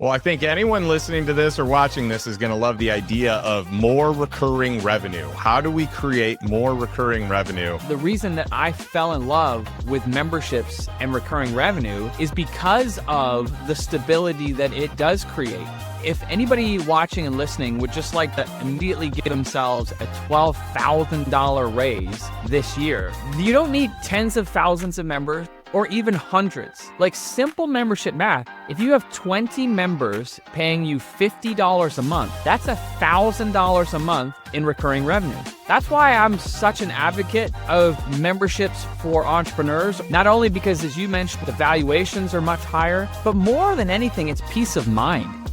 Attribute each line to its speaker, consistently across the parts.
Speaker 1: Well, I think anyone listening to this or watching this is going to love the idea of more recurring revenue. How do we create more recurring revenue?
Speaker 2: The reason that I fell in love with memberships and recurring revenue is because of the stability that it does create. If anybody watching and listening would just like to immediately give themselves a $12,000 raise this year, you don't need tens of thousands of members or even hundreds. Like simple membership math, if you have 20 members paying you $50 a month, that's $1,000 a month in recurring revenue. That's why I'm such an advocate of memberships for entrepreneurs, not only because, as you mentioned, the valuations are much higher, but more than anything, it's peace of mind.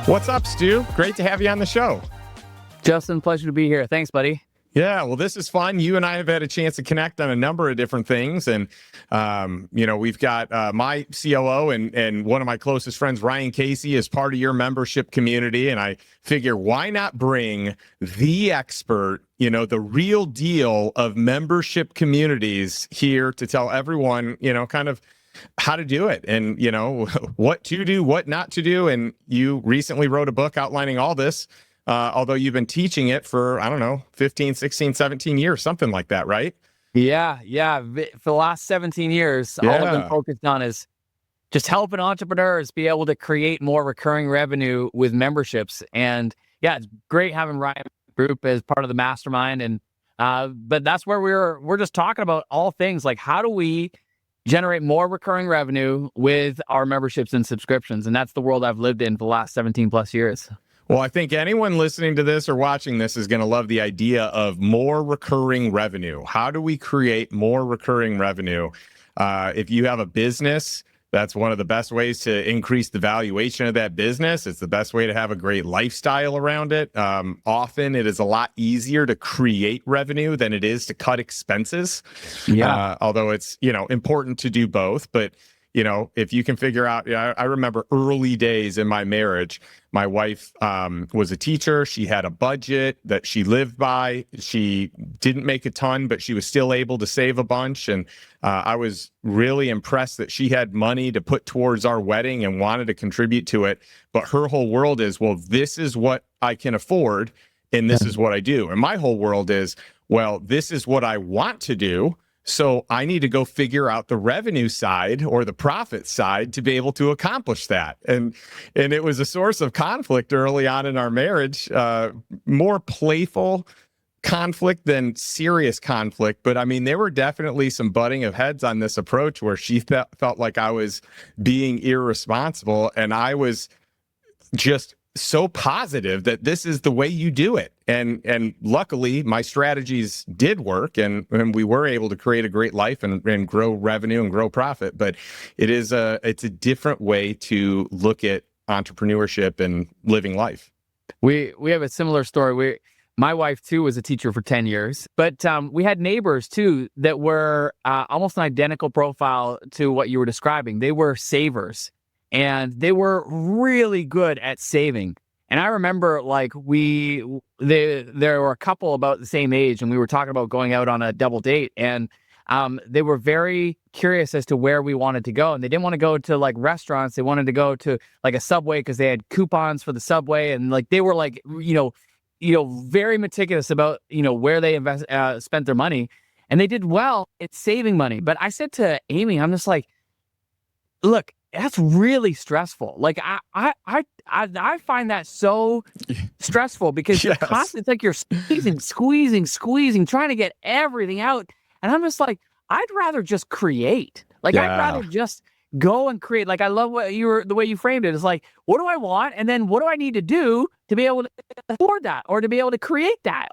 Speaker 1: What's up, Stu? Great to have you on the show.
Speaker 2: Justin, pleasure to be here. Thanks, buddy.
Speaker 1: Yeah, well, this is fun. You and I have had a chance to connect on a number of different things. And, we've got my COO and one of my closest friends, Ryan Casey, is part of your membership community. And I figure, why not bring the expert, the real deal of membership communities here to tell everyone, kind of how to do it and, what to do, what not to do. And you recently wrote a book outlining all this. Although you've been teaching it for, 15, 16, 17 years, something like that, right?
Speaker 2: Yeah. For the last 17 years, all I've been focused on is just helping entrepreneurs be able to create more recurring revenue with memberships. And yeah, it's great having Ryan Group as part of the mastermind. And but that's where we're just talking about all things like how do we generate more recurring revenue with our memberships and subscriptions. And that's the world I've lived in for the last 17 plus years.
Speaker 1: Well, I think anyone listening to this or watching this is going to love the idea of more recurring revenue. How do we create more recurring revenue? If you have a business, that's one of the best ways to increase the valuation of that business. It's the best way to have a great lifestyle around it. Often it is a lot easier to create revenue than it is to cut expenses. Yeah. Although it's, important to do both, but if you can figure out, I remember early days in my marriage, my wife was a teacher. She had a budget that she lived by. She didn't make a ton, but she was still able to save a bunch. And I was really impressed that she had money to put towards our wedding and wanted to contribute to it. But her whole world is, well, this is what I can afford and this is what I do. And my whole world is, well, this is what I want to do. So I need to go figure out the revenue side or the profit side to be able to accomplish that. And it was a source of conflict early on in our marriage, more playful conflict than serious conflict. But there were definitely some butting of heads on this approach where she felt like I was being irresponsible. And I was just so positive that this is the way you do it. And luckily my strategies did work and we were able to create a great life and grow revenue and grow profit. But it's a different way to look at entrepreneurship and living life.
Speaker 2: We have a similar story. My wife too was a teacher for 10 years, but we had neighbors too that were almost an identical profile to what you were describing. They were savers. And they were really good at saving. And I remember there were a couple about the same age and we were talking about going out on a double date and they were very curious as to where we wanted to go. And they didn't want to go to like restaurants. They wanted to go to like a Subway because they had coupons for the Subway. And like, they were like, very meticulous about, where they spent their money. And they did well at saving money. But I said to Amy, I'm just like, look, that's really stressful. Like I find that so stressful because you're constantly, it's like you're squeezing, trying to get everything out. And I'm just like, I'd rather just create. Like I'd rather just go and create. Like I love the way you framed it. It's like, what do I want? And then what do I need to do to be able to afford that or to be able to create that?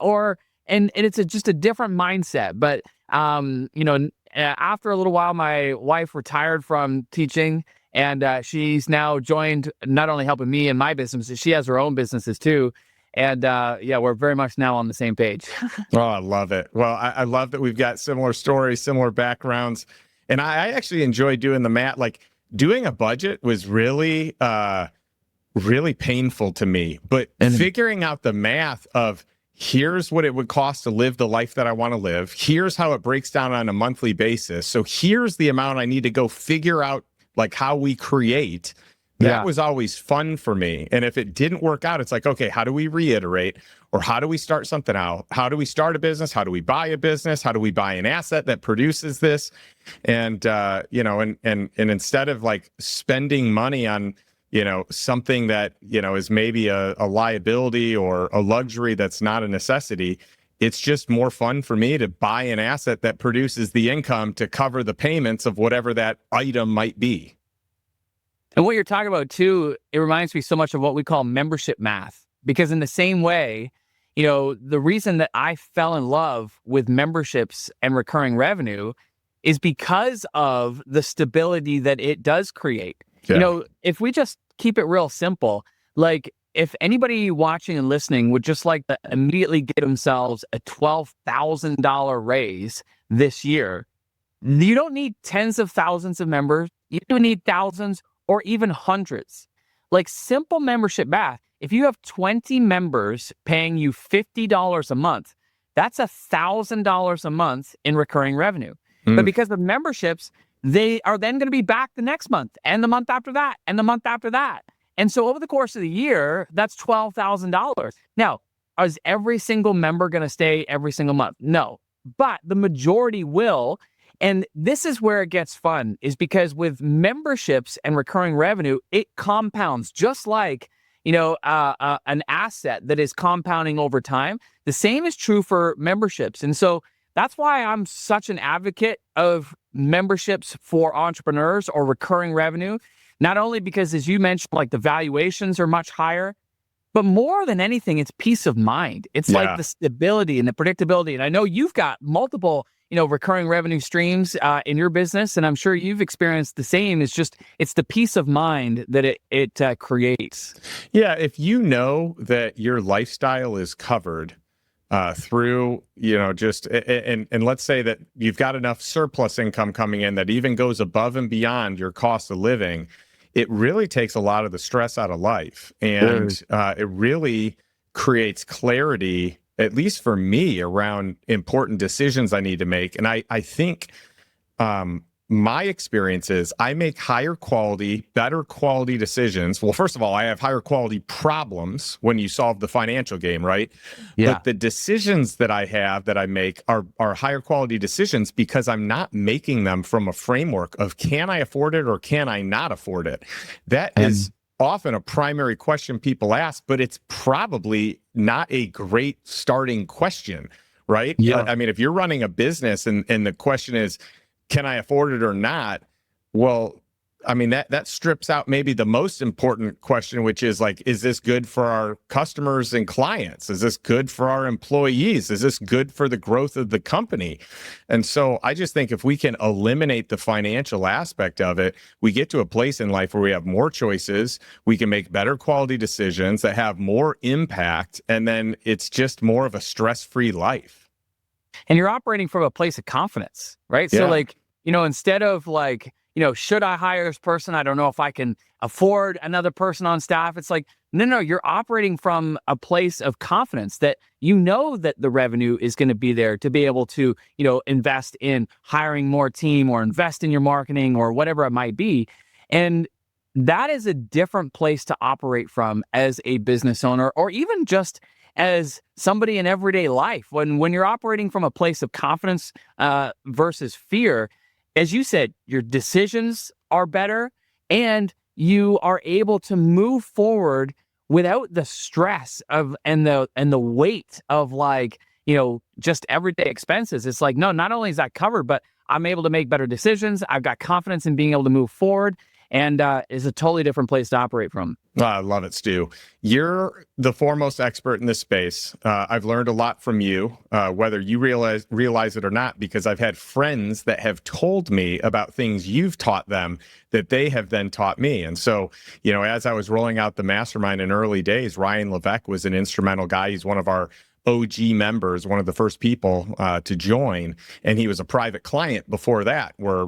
Speaker 2: And it's just a different mindset. But after a little while, my wife retired from teaching. And she's now joined, not only helping me in my businesses, she has her own businesses too. And we're very much now on the same page.
Speaker 1: Oh, I love it. Well, I love that we've got similar stories, similar backgrounds. And I actually enjoy doing the math. Like doing a budget was really, really painful to me. But figuring out the math of here's what it would cost to live the life that I want to live. Here's how it breaks down on a monthly basis. So here's the amount I need to go figure out like how we create, that was always fun for me. And if it didn't work out, it's like, okay, how do we reiterate, or how do we start something out? How do we start a business? How do we buy a business? How do we buy an asset that produces this? And, and instead of like spending money on, something that, is maybe a liability or a luxury that's not a necessity, it's just more fun for me to buy an asset that produces the income to cover the payments of whatever that item might be.
Speaker 2: And what you're talking about too, it reminds me so much of what we call membership math. Because in the same way, the reason that I fell in love with memberships and recurring revenue is because of the stability that it does create.
Speaker 1: Yeah.
Speaker 2: If we just keep it real simple, like if anybody watching and listening would just like to immediately get themselves a $12,000 raise this year, you don't need tens of thousands of members. You don't need thousands or even hundreds. Like simple membership math, if you have 20 members paying you $50 a month, that's $1,000 a month in recurring revenue. But because of memberships, they are then going to be back the next month and the month after that and the month after that. And so over the course of the year, that's $12,000. Now, is every single member going to stay every single month? No, but the majority will. And this is where it gets fun, is because with memberships and recurring revenue, it compounds just like, an asset that is compounding over time. The same is true for memberships. And so that's why I'm such an advocate of memberships for entrepreneurs or recurring revenue, not only because, as you mentioned, like the valuations are much higher, but more than anything, it's peace of mind. It's like the stability and the predictability. And I know you've got multiple, recurring revenue streams in your business, and I'm sure you've experienced the same. It's the peace of mind that it creates.
Speaker 1: Yeah, if you know that your lifestyle is covered through, and let's say that you've got enough surplus income coming in that even goes above and beyond your cost of living, it really takes a lot of the stress out of life. And it really creates clarity, at least for me, around important decisions I need to make. And I think my experience is I make higher quality, better quality decisions. Well, first of all, I have higher quality problems when you solve the financial game, right?
Speaker 2: Yeah.
Speaker 1: But the decisions that I make are higher quality decisions because I'm not making them from a framework of can I afford it or can I not afford it? That is often a primary question people ask, but it's probably not a great starting question, right?
Speaker 2: Yeah.
Speaker 1: I mean, if you're running a business and the question is, can I afford it or not? Well, I mean, that strips out maybe the most important question, which is like, is this good for our customers and clients? Is this good for our employees? Is this good for the growth of the company? And so I just think if we can eliminate the financial aspect of it, we get to a place in life where we have more choices, we can make better quality decisions that have more impact, and then it's just more of a stress-free life.
Speaker 2: And you're operating from a place of confidence, right?
Speaker 1: Yeah.
Speaker 2: So like, instead of like, should I hire this person? I don't know if I can afford another person on staff. It's like, no, you're operating from a place of confidence that that the revenue is going to be there to be able to, invest in hiring more team or invest in your marketing or whatever it might be. And that is a different place to operate from as a business owner, or even just as somebody in everyday life. When you're operating from a place of confidence versus fear, as you said, your decisions are better and you are able to move forward without the stress of and the weight of like, just everyday expenses. It's like, no, not only is that covered, but I'm able to make better decisions. I've got confidence in being able to move forward, and is a totally different place to operate from.
Speaker 1: I love it, Stu. You're the foremost expert in this space. I've learned a lot from you, whether you realize it or not, because I've had friends that have told me about things you've taught them that they have then taught me. And so, as I was rolling out the mastermind in early days, Ryan Levesque was an instrumental guy. He's one of our OG members, one of the first people to join. And he was a private client before that, where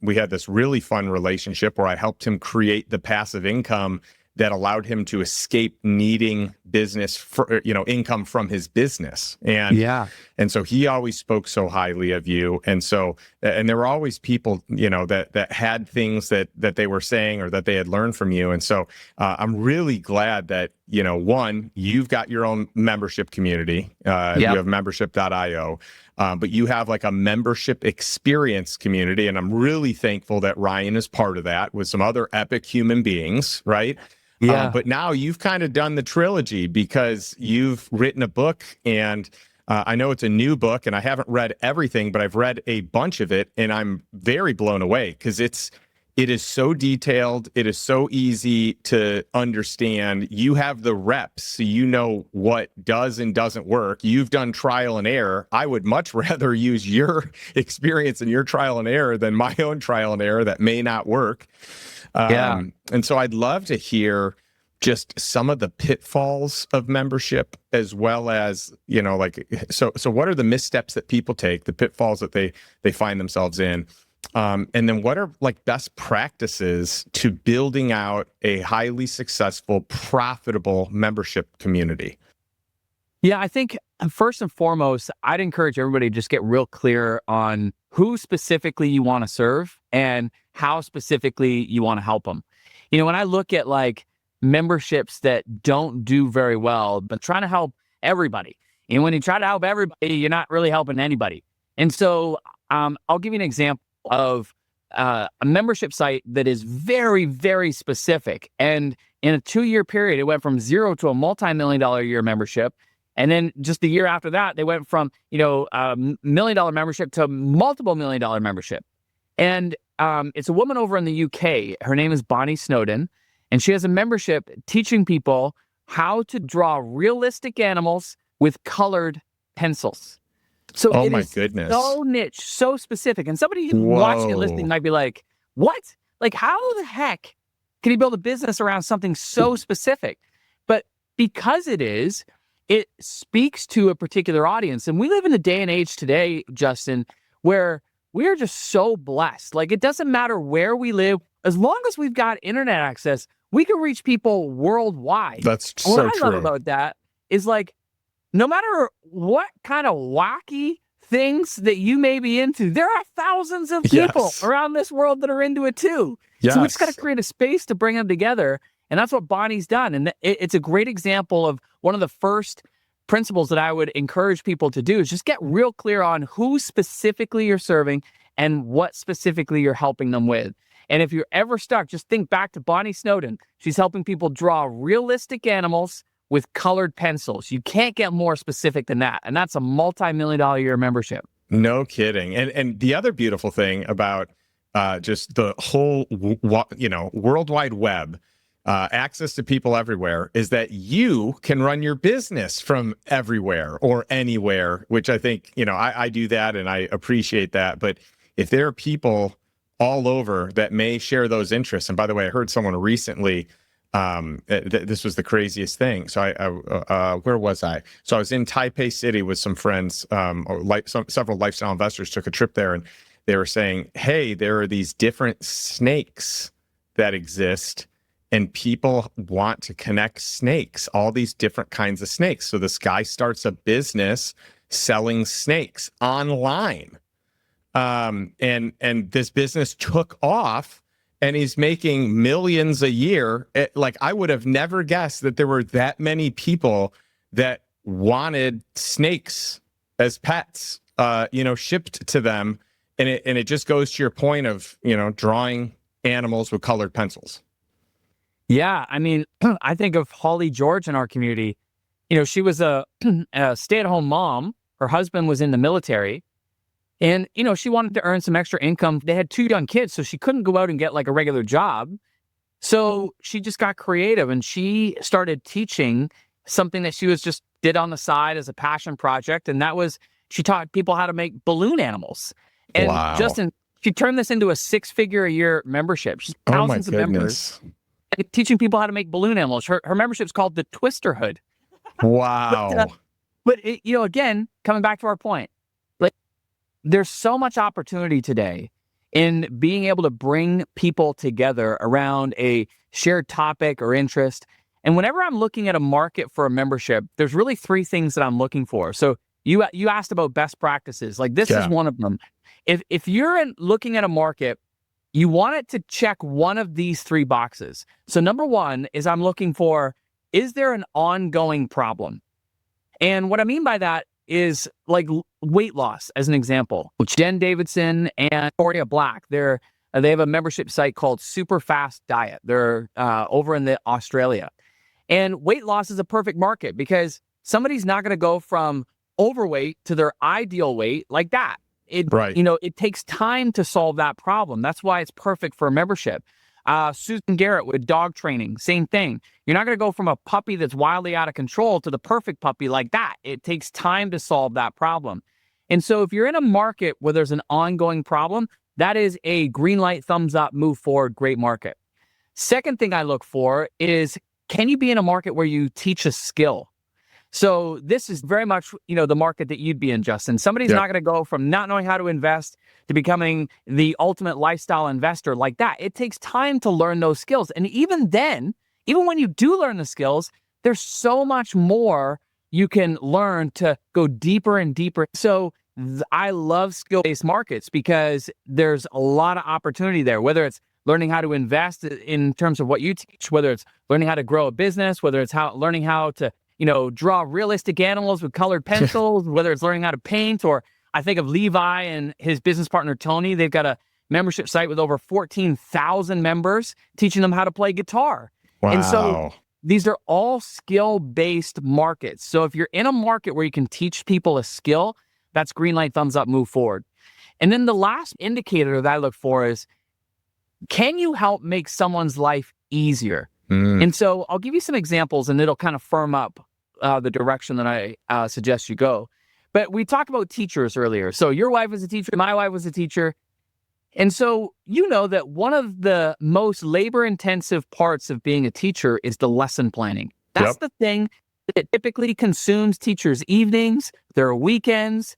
Speaker 1: we had this really fun relationship where I helped him create the passive income that allowed him to escape needing business for, income from his business. And so he always spoke so highly of you. And so, and there were always people, that had things that they were saying or that they had learned from you. And so I'm really glad that, one, you've got your own membership community. You have membership.io, but you have like a membership experience community. And I'm really thankful that Ryan is part of that with some other epic human beings, right? But now you've kind of done the trilogy because you've written a book, and I know it's a new book and I haven't read everything, but I've read a bunch of it and I'm very blown away because it is so detailed. It is so easy to understand. You have the reps, so you know what does and doesn't work. You've done trial and error. I would much rather use your experience and your trial and error than my own trial and error that may not work. And so I'd love to hear just some of the pitfalls of membership, as well as, so what are the missteps that people take, the pitfalls that they find themselves in? And then what are like best practices to building out a highly successful, profitable membership community?
Speaker 2: Yeah, I think first and foremost, I'd encourage everybody to just get real clear on who specifically you want to serve and how specifically you want to help them. When I look at like memberships that don't do very well, but trying to help everybody, and when you try to help everybody, you're not really helping anybody. And so I'll give you an example of a membership site that is very, very specific. And in a 2-year period, it went from 0 to a multi-million-dollar a year membership. And then just the year after that, they went from, a $1 million membership to multiple $1 million membership. And it's a woman over in the UK. Her name is Bonnie Snowden. And she has a membership teaching people how to draw realistic animals with colored pencils. So
Speaker 1: oh
Speaker 2: it
Speaker 1: my
Speaker 2: is
Speaker 1: goodness.
Speaker 2: so niche, so specific. And somebody watching and listening might be like, what? Like, how the heck can you build a business around something so specific? But because it speaks to a particular audience. And we live in a day and age today, Justin, where we're just so blessed. Like, it doesn't matter where we live, as long as we've got internet access, we can reach people worldwide.
Speaker 1: That's so true.
Speaker 2: What I love about that is, like, no matter what kind of wacky things that you may be into, there are thousands of people around this world that are into it too. So we just got to create a space to bring them together. And that's what Bonnie's done. And it's a great example of one of the first principles that I would encourage people to do is just get real clear on who specifically you're serving and what specifically you're helping them with. And if you're ever stuck, just think back to Bonnie Snowden. She's helping people draw realistic animals with colored pencils. You can't get more specific than that. And that's a multi-million-dollar a year membership.
Speaker 1: No kidding. And the other beautiful thing about just the whole, World Wide Web, access to people everywhere, is that you can run your business from everywhere or anywhere, which I think, I do that and I appreciate that. But if there are people all over that may share those interests, and by the way, I heard someone recently, this was the craziest thing. So where was I? So I was in Taipei City with some friends, several lifestyle investors took a trip there, and they were saying, hey, there are these different snakes that exist, and people want to connect snakes, all these different kinds of snakes. So this guy starts a business selling snakes online. And this business took off, and he's making millions a year. Like, I would have never guessed that there were that many people that wanted snakes as pets, shipped to them. And it just goes to your point of, drawing animals with colored pencils.
Speaker 2: Yeah. I mean, I think of Holly George in our community. She was a stay-at-home mom. Her husband was in the military. And, she wanted to earn some extra income. They had 2 young kids, so she couldn't go out and get like a regular job. So she just got creative, and she started teaching something that she just did on the side as a passion project. And that was, she taught people how to make balloon animals. And
Speaker 1: wow.
Speaker 2: Justin, she turned this into a 6-figure a year membership. She's thousands of members teaching people how to make balloon animals. Her membership's called the Twisterhood.
Speaker 1: Wow.
Speaker 2: But again, coming back to our point, like, there's so much opportunity today. in being able to bring people together around a shared topic or interest. And whenever I'm looking at a market for a membership, there's really three things that I'm looking for. So you asked about best practices. Like this is one of them. If you're looking at a market, you want it to check one of these three boxes. So number one is I'm looking for, is there an ongoing problem? And what I mean by that is like weight loss, as an example. Jen Davidson and Victoria Black, they have a membership site called Super Fast Diet. They're over in Australia. And weight loss is a perfect market because somebody's not going to go from overweight to their ideal weight like that. It takes time to solve that problem. That's why it's perfect for a membership. Susan Garrett with dog training, same thing. You're not going to go from a puppy that's wildly out of control to the perfect puppy like that. It takes time to solve that problem. And so if you're in a market where there's an ongoing problem, that is a green light, thumbs up, move forward, great market. Second thing I look for is, can you be in a market where you teach a skill? So this is very much, the market that you'd be in, Justin. Somebody's not going to go from not knowing how to invest to becoming the ultimate lifestyle investor like that. It takes time to learn those skills. And even then, even when you do learn the skills, there's so much more you can learn to go deeper and deeper. So I love skill-based markets because there's a lot of opportunity there, whether it's learning how to invest in terms of what you teach, whether it's learning how to grow a business, whether it's learning how to draw realistic animals with colored pencils, whether it's learning how to paint, or I think of Levi and his business partner, Tony. They've got a membership site with over 14,000 members teaching them how to play guitar.
Speaker 1: Wow.
Speaker 2: And so these are all skill-based markets. So if you're in a market where you can teach people a skill, that's green light, thumbs up, move forward. And then the last indicator that I look for is, can you help make someone's life easier? And so I'll give you some examples and it'll kind of firm up the direction that I suggest you go. But we talked about teachers earlier. So your wife was a teacher, my wife was a teacher. And so you know that one of the most labor-intensive parts of being a teacher is the lesson planning. That's the thing that typically consumes teachers' evenings, their weekends.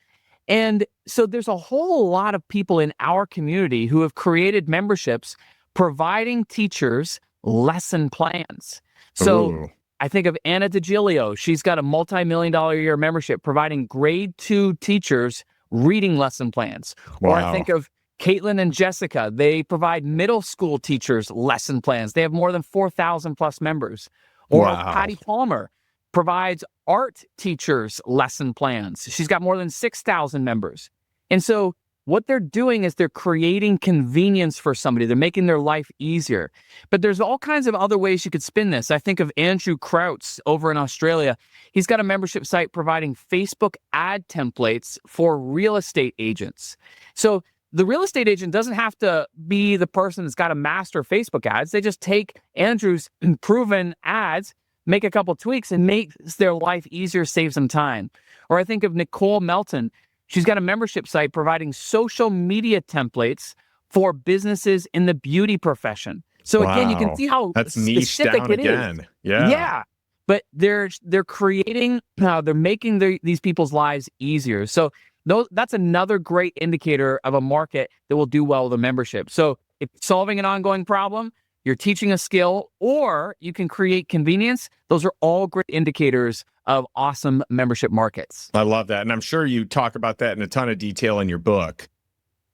Speaker 2: And so there's a whole lot of people in our community who have created memberships providing teachers lesson plans. So I think of Anna DiGilio. She's got a multi-million-dollar a year membership providing grade 2 teachers reading lesson plans. Wow. Or I think of Caitlin and Jessica. They provide middle school teachers lesson plans. They have more than 4,000 plus members. Or Patty Palmer provides art teachers lesson plans. She's got more than 6,000 members. And so what they're doing is they're creating convenience for somebody. They're making their life easier. But there's all kinds of other ways you could spin this. I think of Andrew Krautz over in Australia. He's got a membership site providing Facebook ad templates for real estate agents. So the real estate agent doesn't have to be the person that's got to master Facebook ads. They just take Andrew's proven ads, make a couple tweaks, and makes their life easier, save some time. Or I think of Nicole Melton. She's got a membership site providing social media templates for businesses in the beauty profession. So again, you can see how
Speaker 1: that's niche down again.
Speaker 2: Yeah. But they're creating, they're making these people's lives easier. So that's another great indicator of a market that will do well with a membership. So if solving an ongoing problem, you're teaching a skill, or you can create convenience, those are all great indicators of awesome membership markets.
Speaker 1: I love that. And I'm sure you talk about that in a ton of detail in your book.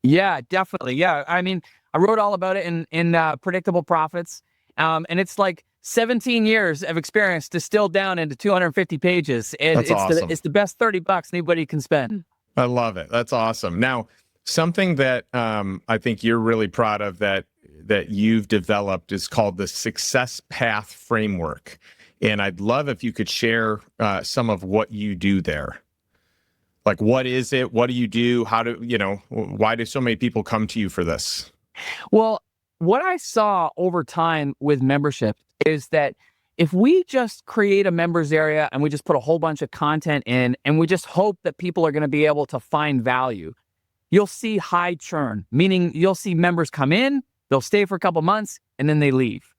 Speaker 2: Yeah, definitely. Yeah. I mean, I wrote all about it in Predictable Profits. And it's like 17 years of experience distilled down into 250 pages. And
Speaker 1: That's awesome.
Speaker 2: It's the best $30 anybody can spend.
Speaker 1: I love it. That's awesome. Now, something that I think you're really proud of that you've developed is called the Success Path Framework. And I'd love if you could share some of what you do there. Like, what is it? What do you do? Why do so many people come to you for this?
Speaker 2: Well, what I saw over time with membership is that if we just create a members area and we just put a whole bunch of content in and we just hope that people are going to be able to find value, you'll see high churn, meaning you'll see members come in, they'll stay for a couple months, and then they leave.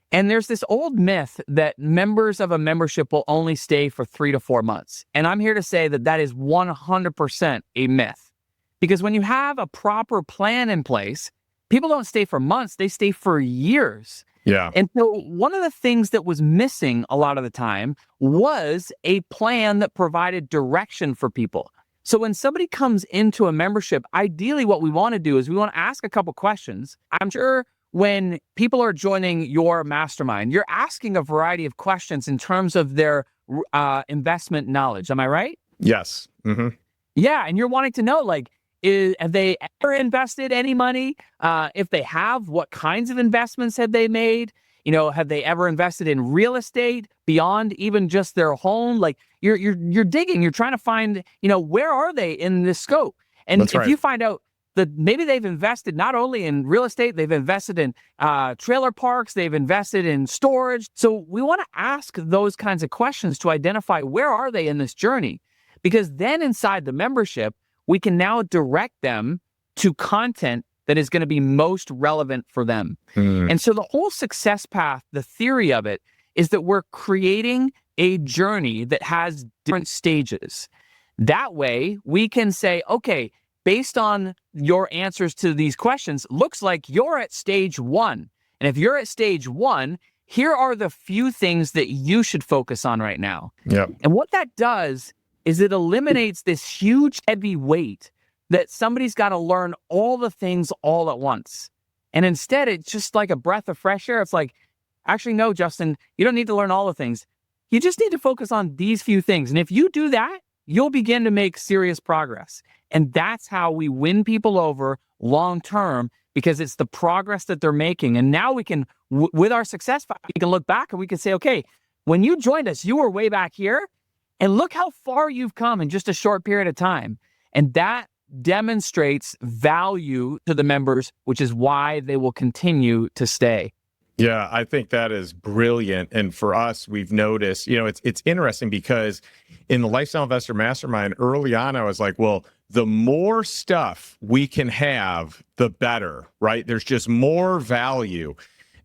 Speaker 2: And there's this old myth that members of a membership will only stay for 3 to 4 months. And I'm here to say that that is 100% a myth. Because when you have a proper plan in place, people don't stay for months, they stay for years.
Speaker 1: Yeah.
Speaker 2: And so one of the things that was missing a lot of the time was a plan that provided direction for people. So when somebody comes into a membership, ideally what we want to do is we want to ask a couple questions. I'm sure when people are joining your mastermind, you're asking a variety of questions in terms of their investment knowledge. Am I right?
Speaker 1: Yes. Mm-hmm.
Speaker 2: Yeah. And you're wanting to know, like, have they ever invested any money? If they have, what kinds of investments have they made? Have they ever invested in real estate beyond even just their home? Like you're digging, you're trying to find, where are they in this scope? And
Speaker 1: That's
Speaker 2: if
Speaker 1: right.
Speaker 2: you find out that maybe they've invested not only in real estate, they've invested in trailer parks, they've invested in storage. So we want to ask those kinds of questions to identify where are they in this journey? Because then inside the membership, we can now direct them to content that is going to be most relevant for them. And so the whole success path, the theory of it, is that we're creating a journey that has different stages. That way, we can say, okay, based on your answers to these questions, looks like you're at stage 1. And if you're at stage 1, here are the few things that you should focus on right now.
Speaker 1: Yep.
Speaker 2: And what that does is it eliminates this huge heavy weight that somebody's got to learn all the things all at once. And instead, it's just like a breath of fresh air. It's like, actually, no, Justin, you don't need to learn all the things. You just need to focus on these few things. And if you do that, you'll begin to make serious progress. And that's how we win people over long term, because it's the progress that they're making. And now we can, with our success, we can look back and we can say, okay, when you joined us, you were way back here. And look how far you've come in just a short period of time. And that demonstrates value to the members, which is why they will continue to stay.
Speaker 1: Yeah, I think that is brilliant. And for us, we've noticed, it's interesting because in the Lifestyle Investor Mastermind, early on, I was like, well, the more stuff we can have, the better, right? There's just more value.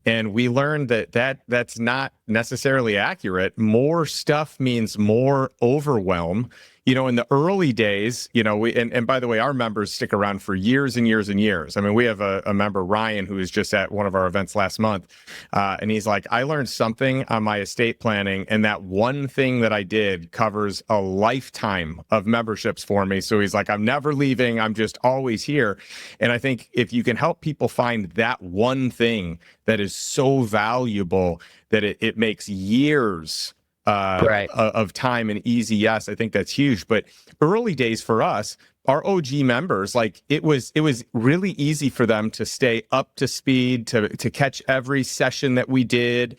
Speaker 1: And we learned that's not necessarily accurate. More stuff means more overwhelm. In the early days, and by the way, our members stick around for years and years and years. I mean, we have a member, Ryan, who was just at one of our events last month. And he's like, I learned something on my estate planning, and that one thing that I did covers a lifetime of memberships for me. So he's like, I'm never leaving. I'm just always here. And I think if you can help people find that one thing that is so valuable that it makes years of time and easy, yes, I think that's huge. But early days for us, our OG members, like it was really easy for them to stay up to speed, to catch every session that we did.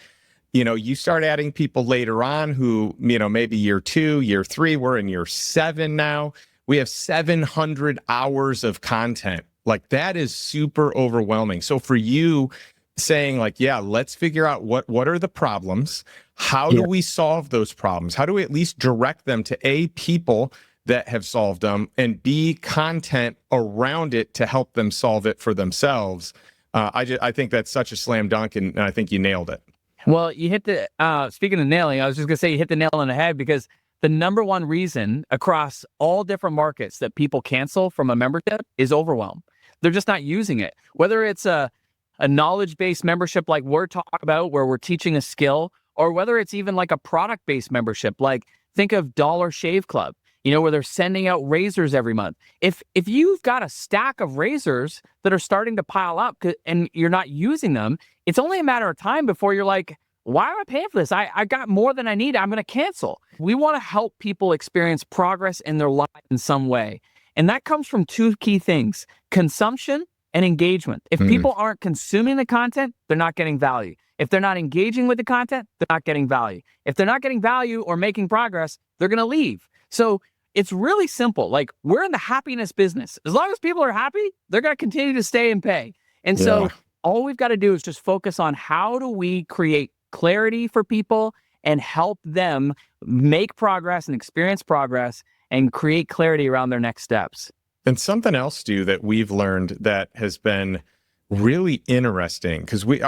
Speaker 1: You start adding people later on who, maybe year 2, year 3, we're in year 7 now. We have 700 hours of content. Like that is super overwhelming. So for you saying like, yeah, let's figure out what are the problems? How do we solve those problems? How do we at least direct them to A, people that have solved them, and B, content around it to help them solve it for themselves? I think that's such a slam dunk, and I think you nailed it.
Speaker 2: Well, you hit the, speaking of nailing, I was just going to say you hit the nail on the head, because the number one reason across all different markets that people cancel from a membership is overwhelm. They're just not using it. Whether it's a knowledge-based membership like we're talking about, where we're teaching a skill, or whether it's even like a product-based membership, like think of Dollar Shave Club, where they're sending out razors every month. If you've got a stack of razors that are starting to pile up and you're not using them, it's only a matter of time before you're like, why am I paying for this? I got more than I need. I'm going to cancel. We want to help people experience progress in their life in some way. And that comes from two key things: consumption and engagement. If people aren't consuming the content, they're not getting value. If they're not engaging with the content, they're not getting value. If they're not getting value or making progress, they're going to leave. So it's really simple. Like, we're in the happiness business. As long as people are happy, they're going to continue to stay and pay. And so all we've got to do is just focus on how do we create clarity for people and help them make progress and experience progress and create clarity around their next steps.
Speaker 1: And something else, Stu, that we've learned that has been really interesting, because we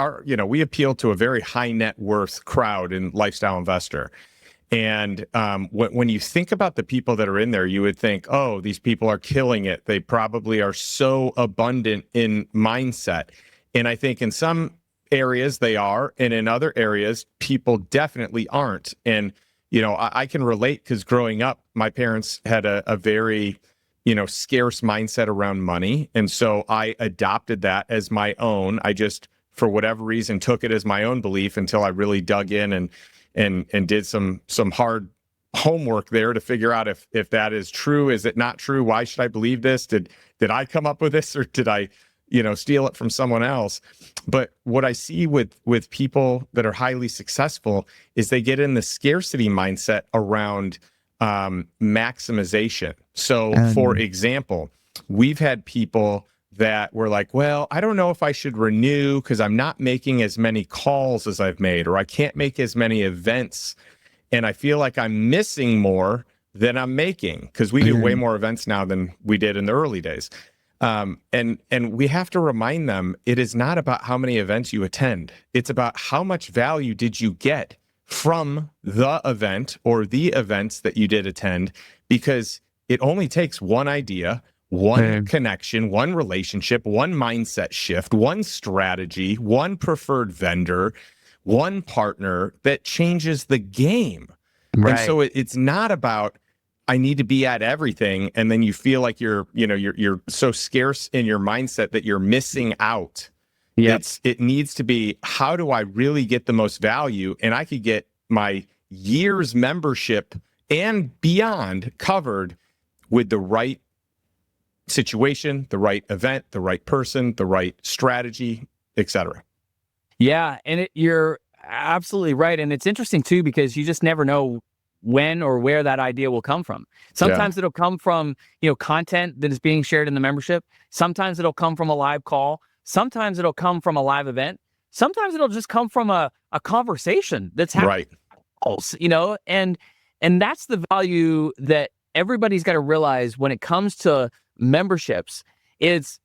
Speaker 1: appeal to a very high net worth crowd in Lifestyle Investor. And when you think about the people that are in there, you would think, oh, these people are killing it. They probably are so abundant in mindset. And I think in some areas they are, and in other areas, people definitely aren't. And, I can relate because growing up, my parents had a very, scarce mindset around money. And so I adopted that as my own. I just, for whatever reason, took it as my own belief until I really dug in and did some hard homework there to figure out if that is true. Is it not true? Why should I believe this? Did I come up with this, or did I, steal it from someone else? But what I see with people that are highly successful is they get in the scarcity mindset around maximization. So, for example, we've had people that were like, well, I don't know if I should renew because I'm not making as many calls as I've made, or I can't make as many events. And I feel like I'm missing more than I'm making, because we do way more events now than we did in the early days. And we have to remind them, it is not about how many events you attend. It's about how much value did you get from the event or the events that you did attend, because it only takes one idea, one connection, one relationship, one mindset shift, one strategy, one preferred vendor, one partner that changes the game. Right. And so it's not about, I need to be at everything, and then you feel like you're so scarce in your mindset that you're missing out. Yep. It needs to be, how do I really get the most value? And I could get my year's membership and beyond covered with the right situation, the right event, the right person, the right strategy, etc.
Speaker 2: Yeah, and you're absolutely right. And it's interesting too, because you just never know when or where that idea will come from. Sometimes it'll come from, content that is being shared in the membership. Sometimes it'll come from a live call. Sometimes it'll come from a live event. Sometimes it'll just come from a conversation that's happening. Right. And that's the value that everybody's got to realize when it comes to memberships. It's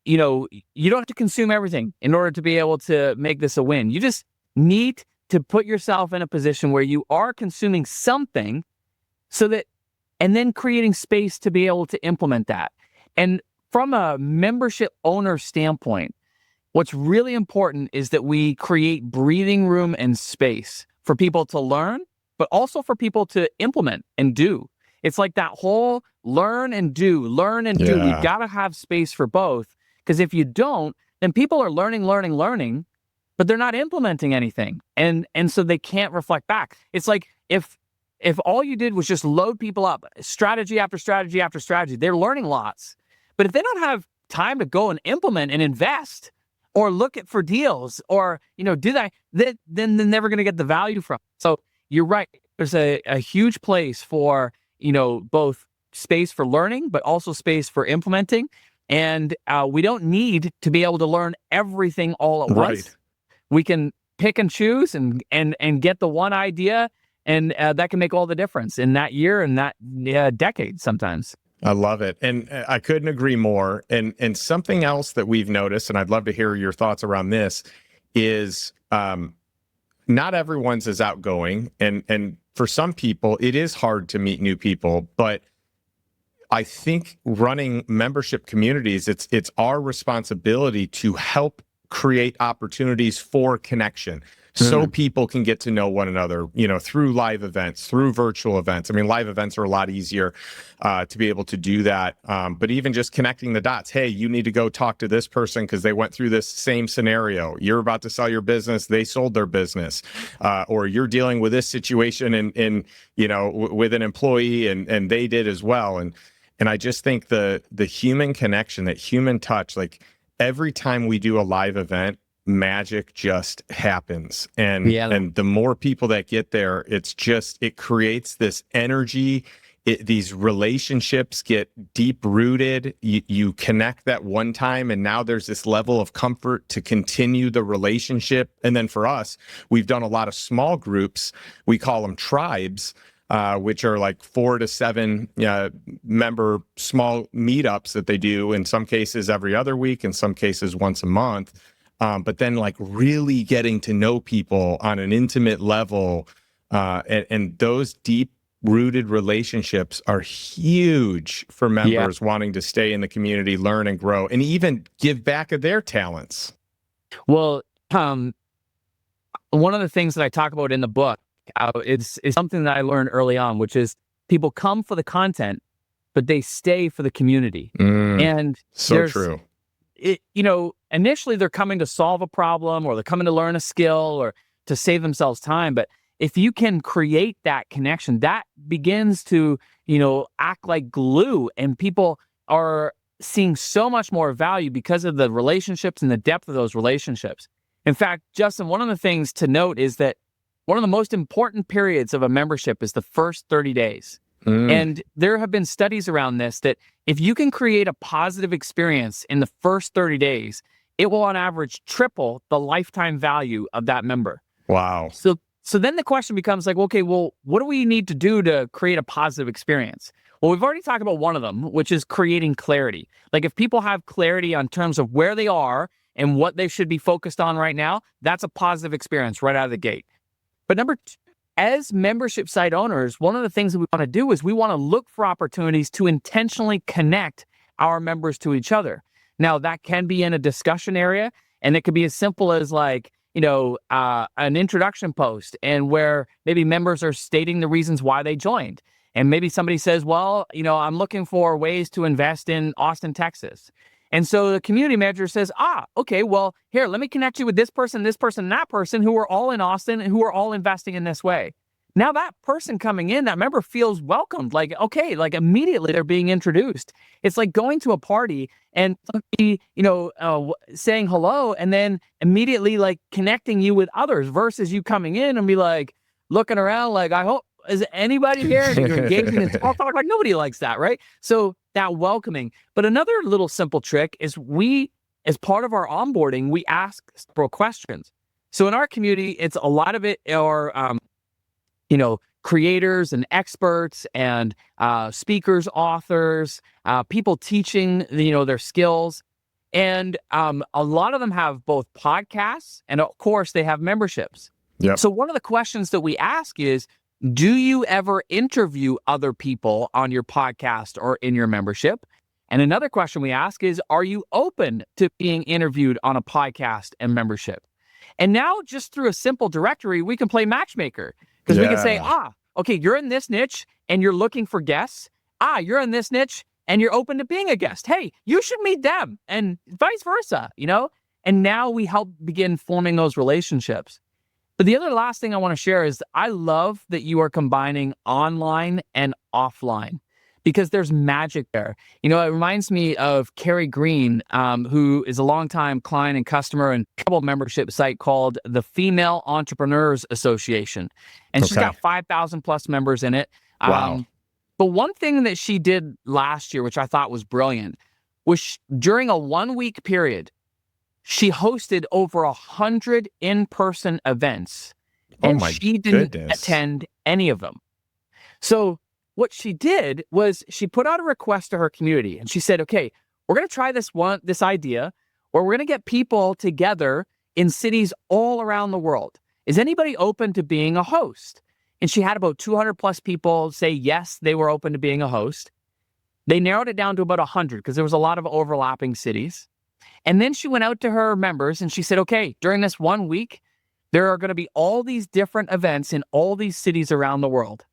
Speaker 2: you don't have to consume everything in order to be able to make this a win. You just need to put yourself in a position where you are consuming something, and then creating space to be able to implement that. And from a membership owner standpoint, what's really important is that we create breathing room and space for people to learn, but also for people to implement and do. It's like that whole learn and do. We've got to have space for both, because if you don't, then people are learning, but they're not implementing anything. And so they can't reflect back. It's like if all you did was just load people up, strategy after strategy after strategy, they're learning lots. But if they don't have time to go and implement and invest, or look for deals, or, do that, then they're never going to get the value from it. So you're right. There's a huge place for, both space for learning, but also space for implementing. And we don't need to be able to learn everything all at once. We can pick and choose and get the one idea, and that can make all the difference in that year and that decade sometimes.
Speaker 1: I love it. And I couldn't agree more. And something else that we've noticed, and I'd love to hear your thoughts around this, is not everyone's as outgoing. And for some people, it is hard to meet new people. But I think running membership communities, it's our responsibility to help create opportunities for connection, so people can get to know one another, through live events, through virtual events. I mean, live events are a lot easier to be able to do that. But even just connecting the dots, hey, you need to go talk to this person because they went through this same scenario. You're about to sell your business, they sold their business, or you're dealing with this situation with an employee and they did as well. And I just think the human connection, that human touch, like every time we do a live event, magic just happens. And the more people that get there, it creates this energy. These relationships get deep rooted. You connect that one time, and now there's this level of comfort to continue the relationship. And then for us, we've done a lot of small groups. We call them tribes, which are like 4 to 7 member small meetups that they do, in some cases every other week, in some cases once a month. But then like really getting to know people on an intimate level, And those deep rooted relationships are huge for members wanting to stay in the community, learn and grow, and even give back of their talents.
Speaker 2: Well, one of the things that I talk about in the book is something that I learned early on, which is people come for the content, but they stay for the community. And
Speaker 1: so true.
Speaker 2: Initially they're coming to solve a problem, or they're coming to learn a skill, or to save themselves time. But if you can create that connection, that begins to, act like glue, and people are seeing so much more value because of the relationships and the depth of those relationships. In fact, Justin, one of the things to note is that one of the most important periods of a membership is the first 30 days. And there have been studies around this, that if you can create a positive experience in the first 30 days, it will on average triple the lifetime value of that member.
Speaker 1: Wow.
Speaker 2: So then the question becomes like, okay, well, what do we need to do to create a positive experience? Well, we've already talked about one of them, which is creating clarity. Like if people have clarity on terms of where they are and what they should be focused on right now, that's a positive experience right out of the gate. But number two, as membership site owners, one of the things that we want to do is we want to look for opportunities to intentionally connect our members to each other. Now, that can be in a discussion area, and it could be as simple as like, an introduction post, and where maybe members are stating the reasons why they joined. And maybe somebody says, well, I'm looking for ways to invest in Austin, Texas. And so the community manager says, okay, well, here, let me connect you with this person, and that person, who are all in Austin and who are all investing in this way. Now that person coming in, that member feels welcomed, like, okay, like immediately they're being introduced. It's like going to a party and somebody, saying hello, and then immediately like connecting you with others, versus you coming in and be like looking around like, I hope, is anybody here? And you're engaging in talk, like nobody likes that, right? So that welcoming. But another little simple trick is as part of our onboarding, we ask several questions. So in our community, it's a lot of it are, creators and experts and speakers, authors, people teaching, their skills. And a lot of them have both podcasts, and of course they have memberships.
Speaker 1: Yep.
Speaker 2: So one of the questions that we ask is, do you ever interview other people on your podcast or in your membership? And another question we ask is, are you open to being interviewed on a podcast and membership? And now just through a simple directory, we can play Matchmaker, because we can say, okay, you're in this niche and you're looking for guests. You're in this niche and you're open to being a guest. Hey, you should meet them, and vice versa, And now we help begin forming those relationships. But the other last thing I want to share is I love that you are combining online and offline, because there's magic there. It reminds me of Carrie Green, who is a longtime client and customer and trouble membership site called the Female Entrepreneurs Association. And she's got 5,000 plus members in it.
Speaker 1: Wow.
Speaker 2: But one thing that she did last year, which I thought was brilliant, was during a 1-week period, she hosted over 100 in-person events, and she didn't attend any of them. So what she did was she put out a request to her community, and she said, okay, we're going to try this idea where we're going to get people together in cities all around the world. Is anybody open to being a host? And she had about 200 plus people say yes, they were open to being a host. They narrowed it down to about 100 because there was a lot of overlapping cities. And then she went out to her members and she said, okay, during this 1 week, there are going to be all these different events in all these cities around the world.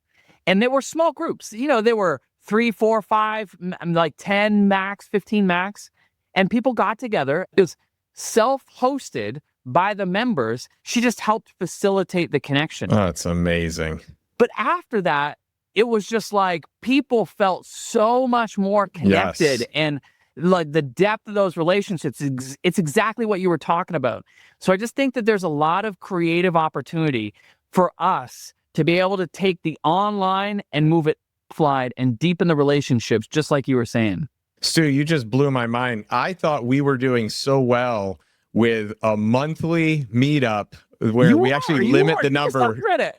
Speaker 2: And they were small groups. They were 3, 4, 5, like 10 max, 15 max. And people got together. It was self-hosted by the members. She just helped facilitate the connection.
Speaker 1: Oh, that's amazing.
Speaker 2: But after that, it was just like people felt so much more connected.
Speaker 1: Yes.
Speaker 2: And like the depth of those relationships, it's exactly what you were talking about. So I just think that there's a lot of creative opportunity for us to be able to take the online and move it offline and deepen the relationships, just like you were saying.
Speaker 1: Stu, you just blew my mind. I thought we were doing so well with a monthly meetup where we actually limit the number,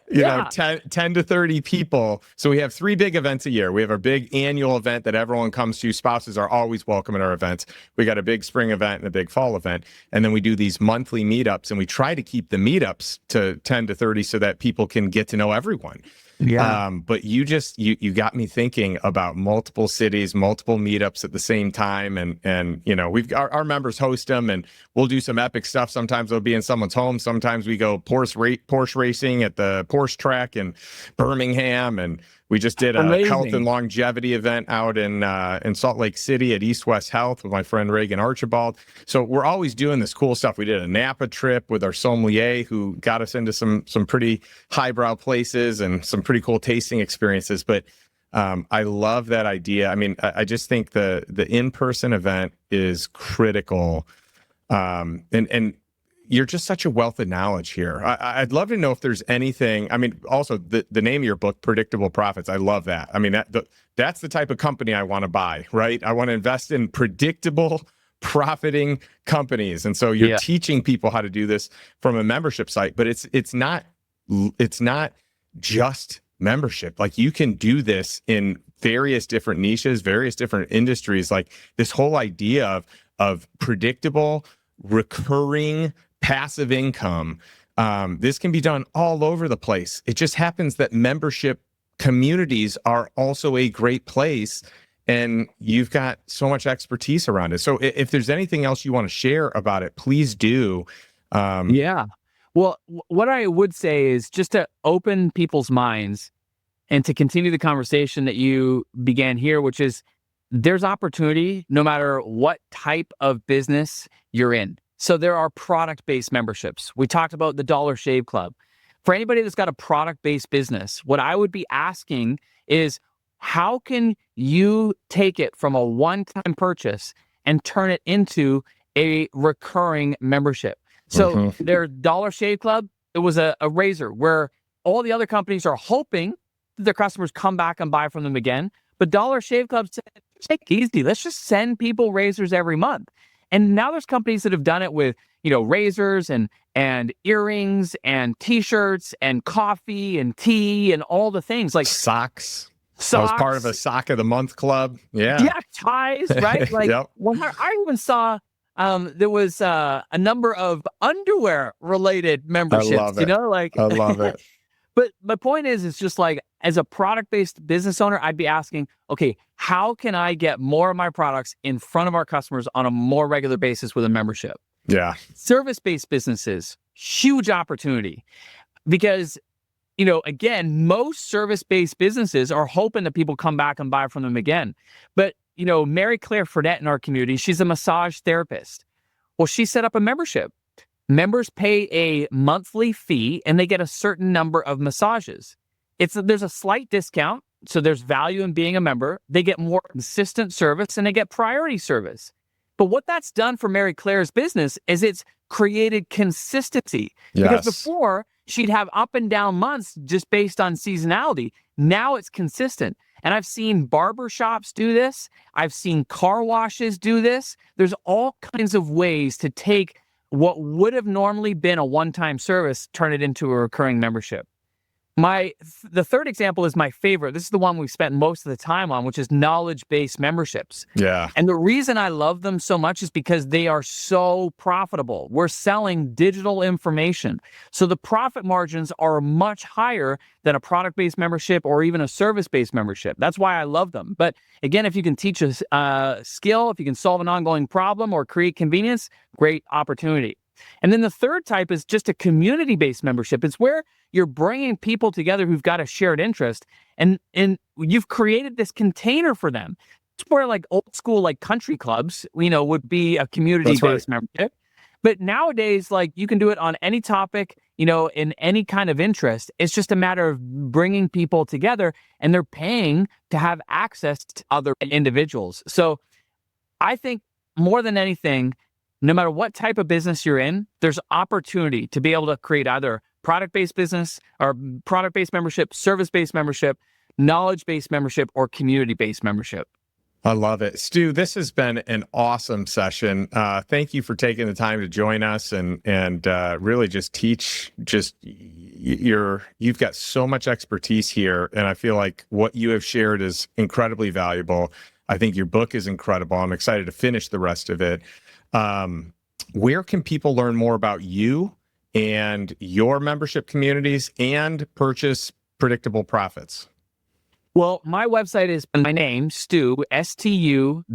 Speaker 1: you know,
Speaker 2: Yeah.
Speaker 1: 10 to 30 people. So we have 3 big events a year. We have our big annual event that everyone comes to. Spouses are always welcome at our events. We got a big spring event and a big fall event. And then we do these monthly meetups, and we try to keep the meetups to 10 to 30 so that people can get to know everyone.
Speaker 2: Yeah.
Speaker 1: But you got me thinking about multiple cities, multiple meetups at the same time. And you know, our members host them, and we'll do some epic stuff. Sometimes it'll be in someone's home. Sometimes we go Porsche racing at the Porsche track in Birmingham. And we just did a health and longevity event out in Salt Lake City at East West Health with my friend Reagan Archibald. So we're always doing this cool stuff. We did a Napa trip with our sommelier, who got us into some pretty highbrow places and some pretty cool tasting experiences. But I love that idea. I mean, I just think the in-person event is critical. And you're just such a wealth of knowledge here. I'd love to know if there's anything. I mean, also the name of your book, Predictable Profits. I love that. I mean, that's the type of company I want to buy, right? I want to invest in predictable, profiting companies. And so you're teaching people how to do this from a membership site, but it's not just membership. Like, you can do this in various different niches, various different industries. Like, this whole idea of predictable, recurring, passive income. This can be done all over the place. It just happens that membership communities are also a great place, and you've got so much expertise around it. So if there's anything else you want to share about it, please do.
Speaker 2: Yeah. Well, what I would say is just to open people's minds and to continue the conversation that you began here, which is there's opportunity no matter what type of business you're in. So there are product-based memberships. We talked about the Dollar Shave Club. For anybody that's got a product-based business, what I would be asking is, how can you take it from a one-time purchase and turn it into a recurring membership? So their Dollar Shave Club, it was a razor where all the other companies are hoping that their customers come back and buy from them again. But Dollar Shave Club said, take it easy. Let's just send people razors every month. And now there's companies that have done it with, you know, razors and earrings and T-shirts and coffee and tea and all the things, like
Speaker 1: socks. I was part of a sock of the month club. Yeah,
Speaker 2: ties, right? Like, I even saw there was a number of underwear related memberships.
Speaker 1: I love it.
Speaker 2: You know, like,
Speaker 1: I love it.
Speaker 2: But my point is, it's just like, as a product-based business owner, I'd be asking, okay, how can I get more of my products in front of our customers on a more regular basis with a membership?
Speaker 1: Yeah.
Speaker 2: Service-based businesses, huge opportunity. Because, you know, again, most service-based businesses are hoping that people come back and buy from them again. But, you know, Mary Claire Fredette in our community, she's a massage therapist. Well, she set up a membership. Members pay a monthly fee and they get a certain number of massages. There's a slight discount, so there's value in being a member. They get more consistent service and they get priority service. But what that's done for Mary Claire's business is it's created consistency.
Speaker 1: Yes.
Speaker 2: Because before, she'd have up and down months just based on seasonality. Now it's consistent. And I've seen barber shops do this. I've seen car washes do this. There's all kinds of ways to take what would have normally been a one-time service, turn it into a recurring membership. The third example is my favorite. This is the one we've spent most of the time on, which is knowledge-based memberships.
Speaker 1: Yeah.
Speaker 2: And the reason I love them so much is because they are so profitable. We're selling digital information. So the profit margins are much higher than a product-based membership or even a service-based membership. That's why I love them. But again, if you can teach a skill, if you can solve an ongoing problem or create convenience, great opportunity. And then the third type is just a community-based membership. It's where you're bringing people together who've got a shared interest, and you've created this container for them. It's where, like, old school, like, country clubs, you know, would be a community-based membership. But nowadays, like, you can do it on any topic, you know, in any kind of interest. It's just a matter of bringing people together, and they're paying to have access to other individuals. So I think more than anything, no matter what type of business you're in, there's opportunity to be able to create either product-based business or product-based membership, service-based membership, knowledge-based membership, or community-based membership.
Speaker 1: I love it. Stu, this has been an awesome session. Thank you for taking the time to join us and really just teach. You've got so much expertise here, and I feel like what you have shared is incredibly valuable. I think your book is incredible. I'm excited to finish the rest of it. Where can people learn more about you and your membership communities and purchase Predictable Profits?
Speaker 2: Well, my website is my name, Stu, STU.me.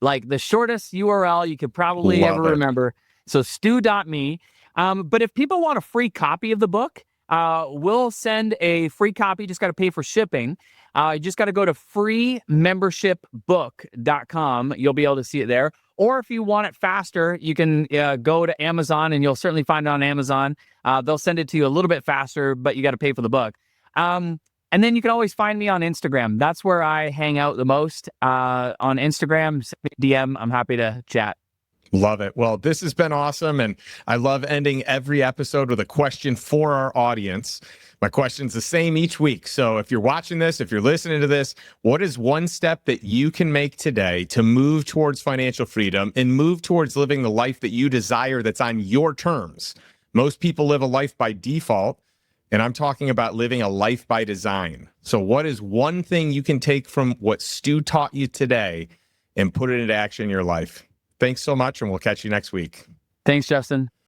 Speaker 2: Like the shortest URL you could probably ever remember. So stu.me. But if people want a free copy of the book, we'll send a free copy. Just got to pay for shipping. You just got to go to freemembershipbook.com. You'll be able to see it there. Or if you want it faster, you can go to Amazon, and you'll certainly find it on Amazon. They'll send it to you a little bit faster, but you got to pay for the book. And then you can always find me on Instagram. That's where I hang out the most. On Instagram, send me a DM. I'm happy to chat.
Speaker 1: Love it. Well, this has been awesome. And I love ending every episode with a question for our audience. My question's the same each week. So if you're watching this, if you're listening to this, what is one step that you can make today to move towards financial freedom and move towards living the life that you desire that's on your terms? Most people live a life by default. And I'm talking about living a life by design. So what is one thing you can take from what Stu taught you today and put it into action in your life? Thanks so much, and we'll catch you next week.
Speaker 2: Thanks, Justin.